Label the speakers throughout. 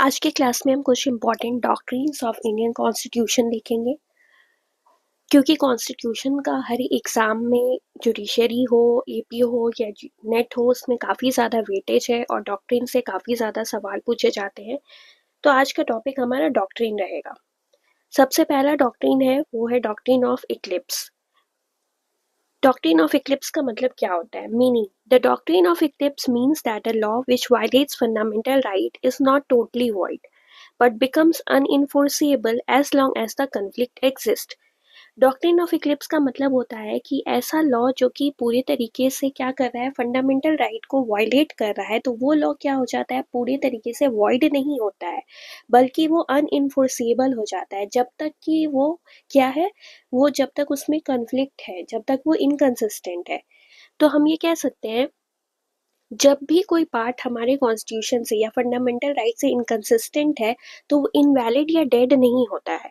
Speaker 1: आज के क्लास में हम कुछ important doctrines of Indian constitution देखेंगे। क्योंकि कॉन्स्टिट्यूशन का हर एग्ज़ाम में जुडिशरी हो, एपी हो या नेट हो, उसमें काफ़ी ज़्यादा वेटेज है और डॉक्ट्रिन से काफ़ी ज़्यादा सवाल पूछे जाते हैं। तो आज का टॉपिक हमारा डॉक्ट्रिन रहेगा। सबसे पहला डॉक्ट्रिन है वो है doctrine of Eclipse. Doctrine of eclipse का मतलब क्या होता है? Meaning, the doctrine of Eclipse means that a law which violets fundamental right is not totally void but becomes unenforceable as long as the conflict exists। Doctrine of eclipse का मतलब होता है कि ऐसा लॉ जो कि पूरे तरीके से क्या कर रहा है, फंडामेंटल राइट को वायलेट कर रहा है, तो वो लॉ क्या हो जाता है, पूरे तरीके से वॉइड नहीं होता है, बल्कि वो अनइन्फोर्सेबल हो जाता है। जब तक कि वो क्या है, वो जब तक उसमें कन्फ्लिक्ट है, जब तक वो इनकंसिस्टेंट है। तो हम ये कह सकते हैं, जब भी कोई पार्ट हमारे कॉन्स्टिट्यूशन से या फंडामेंटल राइट से इनकंसिस्टेंट है, तो वो इनवैलिड या डेड नहीं होता है।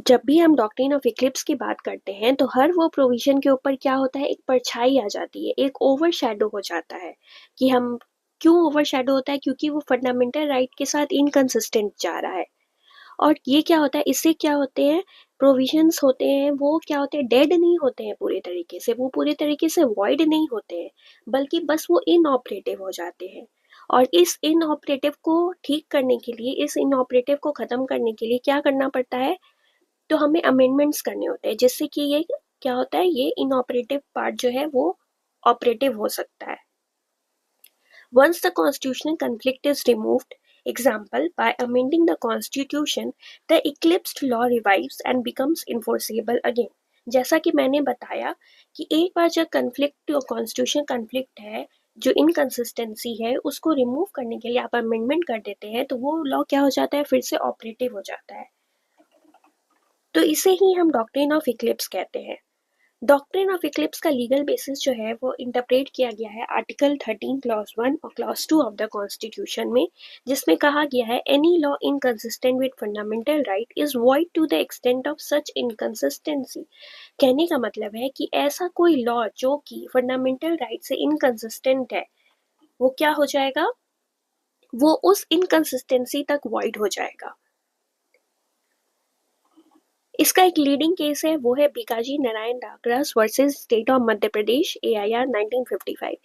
Speaker 1: जब भी हम डॉक्ट्रिन ऑफ इक्लिप्स की बात करते हैं, तो हर वो प्रोविजन के ऊपर क्या होता है, एक परछाई आ जाती है, एक ओवरशैडो हो जाता है। कि हम क्यों ओवरशैडो होता है? क्योंकि वो फंडामेंटल राइट के साथ इनकंसिस्टेंट जा रहा है। और ये क्या होता है, इससे क्या होते हैं, प्रोविजंस होते हैं वो क्या होते हैं, डेड नहीं होते हैं पूरे तरीके से, वो पूरे तरीके से वॉइड नहीं होते हैं, बल्कि बस वो इनऑपरेटिव हो जाते हैं। और इस इनऑपरेटिव को ठीक करने के लिए, इस इनऑपरेटिव को खत्म करने के लिए क्या करना पड़ता है, तो हमें अमेंडमेंट्स करने होते हैं, जिससे कि ये क्या होता है, ये इनऑपरेटिव पार्ट जो है वो ऑपरेटिव हो सकता है। Once the constitutional conflict is removed, example, by amending the constitution, the eclipsed law revives and becomes enforceable again। जैसा कि मैंने बताया कि एक बार जब कन्फ्लिक्ट कॉन्स्टिट्यूशन कन्फ्लिक्ट है, जो इनकंसिस्टेंसी है, उसको रिमूव करने के लिए आप अमेंडमेंट कर देते हैं, तो वो लॉ क्या हो जाता है, फिर से ऑपरेटिव हो जाता है। तो इसे ही हम डॉक्ट्रिन ऑफ इक्लिप्स कहते हैं। डॉक्ट्रिन ऑफ इक्लिप्स का लीगल बेसिस जो है वो इंटरप्रेट किया गया है आर्टिकल 13 क्लॉज 1 और क्लॉज 2 ऑफ द कॉन्स्टिट्यूशन में, जिसमें कहा गया है, any law inconsistent with fundamental right is void to the extent of such inconsistency. कहने का मतलब है कि ऐसा कोई लॉ जो कि फंडामेंटल राइट से इनकंसिस्टेंट है, वो क्या हो जाएगा, वो उस इनकंसिस्टेंसी तक वॉइड हो जाएगा। इसका एक लीडिंग केस है, वो है Bhikaji Narayan Dhakras versus state of Madhya Pradesh AIR 1955।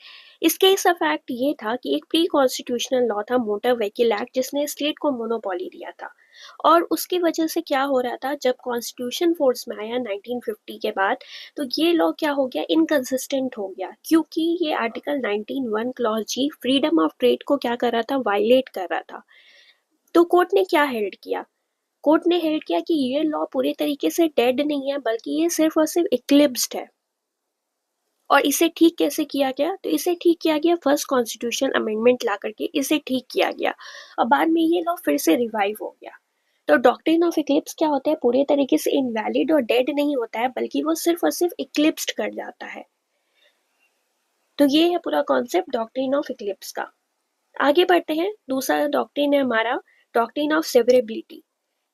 Speaker 1: इस केस का फैक्ट ये था कि एक प्री कॉन्स्टिट्यूशनल लॉ था, मोटर व्हीकल एक्ट, जिसने स्टेट को मोनोपोली दिया था। और उसकी वजह से क्या हो रहा था, जब कॉन्स्टिट्यूशन फोर्स में आया 1950 के बाद, तो ये लॉ क्या हो गया, इनकंसिस्टेंट हो गया, क्योंकि ये article 19(1) clause G freedom of trade को क्या कर रहा था, वायलेट कर रहा था। तो कोर्ट ने क्या हेल्ड किया, कोर्ट ने हेल्ड किया कि ये लॉ पूरे तरीके से डेड नहीं है, बल्कि ये सिर्फ और सिर्फ इक्लिप्स्ड है। और इसे ठीक कैसे किया गया, तो इसे ठीक किया गया फर्स्ट कॉन्स्टिट्यूशन अमेंडमेंट ला करके इसे ठीक किया गया, और बाद में ये लॉ फिर से रिवाइव हो गया। तो डॉक्ट्रिन ऑफ इक्लिप्स क्या होता है, पूरे तरीके से इनवैलिड और डेड नहीं होता है, बल्कि वो सिर्फ और सिर्फ इक्लिप्स्ड कर जाता है। तो ये है पूरा कॉन्सेप्ट डॉक्ट्रिन ऑफ इक्लिप्स का। आगे बढ़ते हैं, दूसरा डॉक्ट्रिन है हमारा डॉक्ट्रिन ऑफ सेवरेबिलिटी।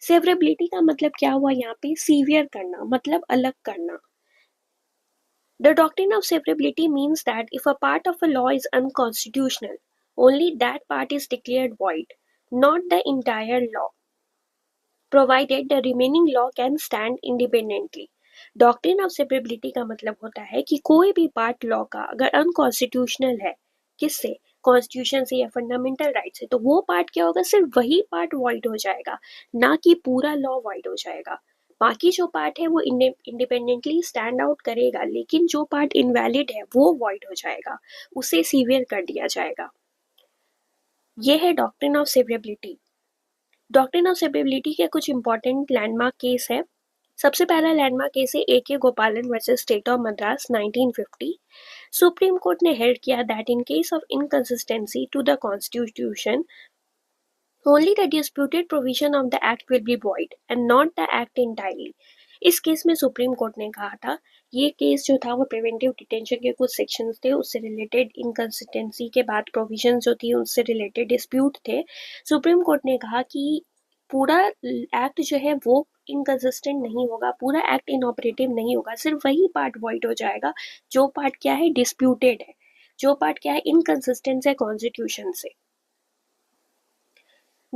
Speaker 1: सेवरेबिलिटी का मतलब क्या हुआ यहाँ पे, सीवियर करना, मतलब अलग करना। The doctrine of severability means that if a part of a law is unconstitutional, only that part is declared void, not the entire law, provided the remaining law can stand independently। Doctrine of severability का मतलब होता है कि कोई भी part law का अगर unconstitutional है, किससे, कॉन्स्टिट्यूशन से या फंडामेंटल राइट से, तो वो पार्ट क्या होगा, सिर्फ वही पार्ट वॉइड हो जाएगा, ना कि पूरा लॉ वॉइड हो जाएगा। बाकी जो पार्ट है वो इंडिपेंडेंटली स्टैंड आउट करेगा, लेकिन जो पार्ट इनवैलिड है वो वॉइड हो जाएगा, उसे सीवियर कर दिया जाएगा। ये है doctrine of severability. Doctrine of severability के कुछ इंपॉर्टेंट लैंडमार्क केस है। सबसे पहला लैंडमार्क केस है AK Gopalan versus state of Madras 1950। Supreme court ने हेल्ड किया that in case of inconsistency to the constitution, only the disputed provision of the act will be void and not the act entirely। इस case में supreme court ने कहा था, ये case जो था वो प्रिवेंटिव डिटेंशन के कुछ सेक्शंस थे, उससे रिलेटेड इनकंसिस्टेंसी के बाद प्रोविजन जो थी उससे रिलेटेड डिस्प्यूट थे। सुप्रीम कोर्ट ने कहा कि पूरा एक्ट जो है वो इनकंसिस्टेंट नहीं होगा, पूरा एक्ट इनऑपरेटिव नहीं होगा, सिर्फ वही पार्ट वॉइड हो जाएगा जो पार्ट क्या है, डिस्प्यूटेड है, जो पार्ट क्या है, इनकंसिस्टेंट है कॉन्स्टिट्यूशन से।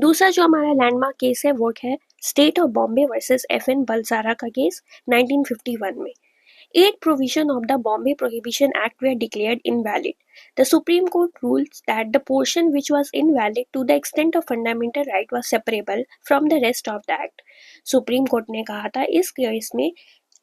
Speaker 1: दूसरा जो हमारा लैंडमार्क केस है वो है state of Bombay versus FN Balsara का केस 1951 में. 8 provisions of the Bombay Prohibition Act were declared invalid. The Supreme Court rules that the portion which was invalid to the extent of fundamental right was separable from the rest of the act. Supreme court ने कहा था इस case में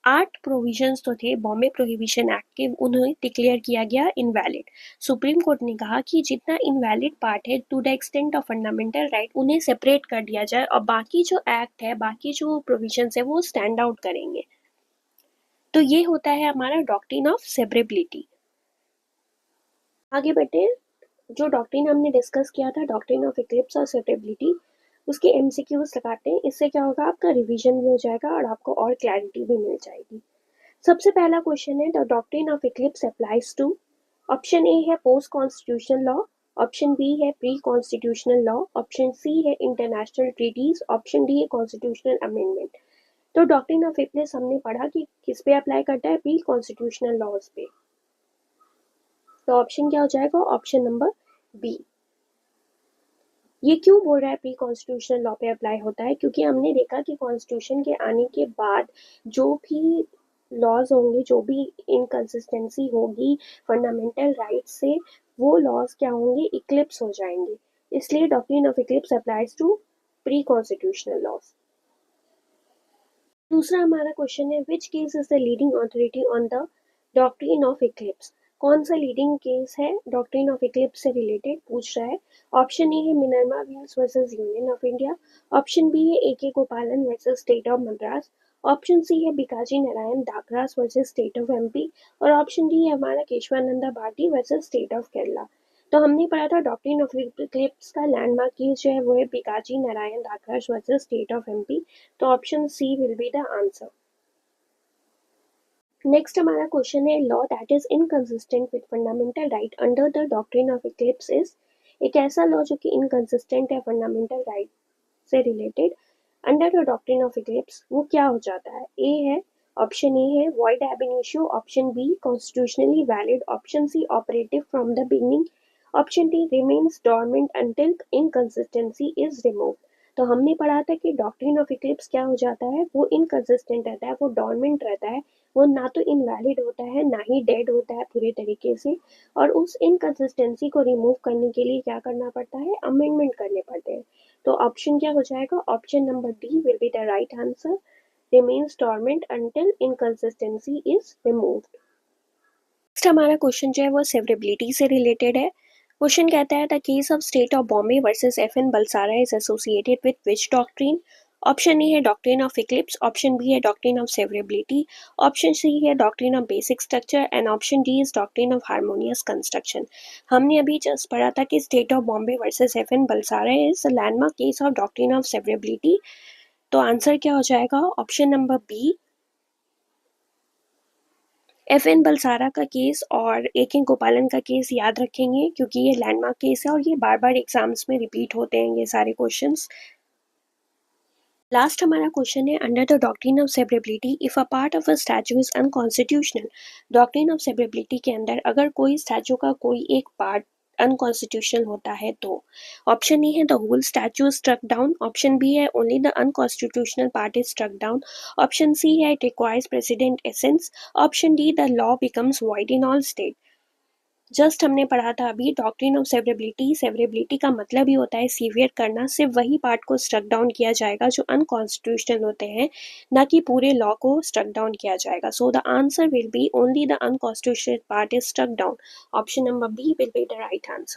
Speaker 1: 8 provisions तो थे Bombay prohibition act के, उन्हें declare किया गया इनवैलिड. सुप्रीम कोर्ट ने कहा कि जितना इनवैलिड पार्ट है to the extent of fundamental right उन्हें सेपरेट कर दिया जाए और बाकी जो एक्ट है, बाकी जो प्रोविजंस है वो स्टैंड आउट करेंगे. तो ये होता है हमारा डॉक्ट्रिन ऑफ सेवरेबिलिटी. आगे बढ़ते हैं. जो डॉक्ट्रिन हमने डिस्कस किया था डॉक्ट्रिन ऑफ इक्लिप्स और सेवरेबिलिटी, उसके एमसीक्यूज लगाते हैं. इससे क्या होगा, आपका रिवीजन भी हो जाएगा और आपको और क्लैरिटी भी मिल जाएगी. सबसे पहला क्वेश्चन है the doctrine of eclipse applies to. Option A है post constitutional law, option B है pre constitutional law, option C है इंटरनेशनल ट्रीटीज, ऑप्शन डी है कॉन्स्टिट्यूशनल अमेंडमेंट. तो डॉक्ट्रिन ऑफ इक्लिप्स हमने पढ़ा कि किस पे अप्लाई करता है, प्री कॉन्स्टिट्यूशनल लॉज पे. तो ऑप्शन क्या हो जाएगा, ऑप्शन नंबर बी. ये क्यों बोल रहा है प्री कॉन्स्टिट्यूशनल लॉ पे अप्लाई होता है, क्योंकि हमने देखा कि कॉन्स्टिट्यूशन के आने के बाद जो भी लॉज होंगे, जो भी इनकंसिस्टेंसी होगी फंडामेंटल राइट से, वो लॉज क्या होंगे, इक्लिप्स हो जाएंगे. इसलिए doctrine of eclipse applies to pre constitutional laws. दूसरा हमारा क्वेश्चन है which case is the leading authority on the doctrine of eclipse. कौन सा लीडिंग केस है डॉक्ट्रिन ऑफ इक्लिप्स से रिलेटेड, पूछ रहा है. ऑप्शन ए है Minerva Mills versus union of India, option B है AK Gopalan versus state of Madras, option C है Bhikaji Narayan Dhakras versus state of MP, और ऑप्शन डी है हमारा Kesavananda Bharati versus state of Kerala. तो हमने पढ़ा था डॉक्ट्रिन ऑफ इक्लिप्स का लैंडमार्क केस जो है वो है Bhikaji Narayan Dhakras versus state of MP. तो option C will be the answer. Next हमारा क्वेश्चन है law that is inconsistent with fundamental right under the doctrine of eclipse is. एक ऐसा लॉ जो कि इनकंसिस्टेंट है फंडामेंटल राइट से related under the doctrine of Eclipse, वो क्या हो जाता है. ए है, ऑप्शन ए है void ab initio, option B constitutionally valid, option C operative from the beginning, option D remains dormant until inconsistency is removed. तो हमने पढ़ा था कि डॉक्ट्रिन ऑफ इक्लिप्स क्या हो जाता है, वो इनकंसिस्टेंट रहता है, वो डॉर्मेंट रहता है, वो ना तो इनवैलिड होता है ना ही डेड होता है पूरे तरीके से. और उस इनकंसिस्टेंसी को रिमूव करने के लिए क्या करना पड़ता है, अमेंडमेंट करने पड़ते हैं. तो ऑप्शन क्या हो जाएगा, option number D will be the right answer. remains dormant until inconsistency is removed. Next हमारा क्वेश्चन जो है वो सेवरेबिलिटी से रिलेटेड है. क्वेश्चन कहता है the case of state of Bombay versus FN Balsara is associated with which doctrine. Option A है doctrine of eclipse, option B है doctrine of severability, option C है doctrine of basic structure and option D is doctrine of harmonious construction. हमने अभी just पढ़ा था कि state of Bombay versus FN Balsara is the landmark case of doctrine of severability. तो answer क्या हो जाएगा, option number B. FN Balsara का केस और AK गोपालन का केस याद रखेंगे क्योंकि ये लैंडमार्क केस है और ये बार बार एग्जाम्स में रिपीट होते हैं ये सारे क्वेश्चंस. लास्ट हमारा क्वेश्चन है under the doctrine of severability if a part of a statue is unconstitutional. Doctrine of severability के अंदर अगर कोई स्टैचू का कोई एक पार्ट अनकॉन्स्टिट्यूशनल होता है तो ऑप्शन ए है the whole statute struck down, option B है only the unconstitutional part is struck down, option C है it requires president assent, option D the law becomes void in all state. Just हमने पढ़ा था अभी doctrine of severability. Severability का मतलब ही होता है सीवियर करना. सिर्फ वही पार्ट को स्ट्रक डाउन किया जाएगा जो अनकॉन्स्टिट्यूशनल होते हैं, ना कि पूरे लॉ को स्ट्रक डाउन किया जाएगा. So the answer will be only the unconstitutional part is struck down. Option number B will be the right answer.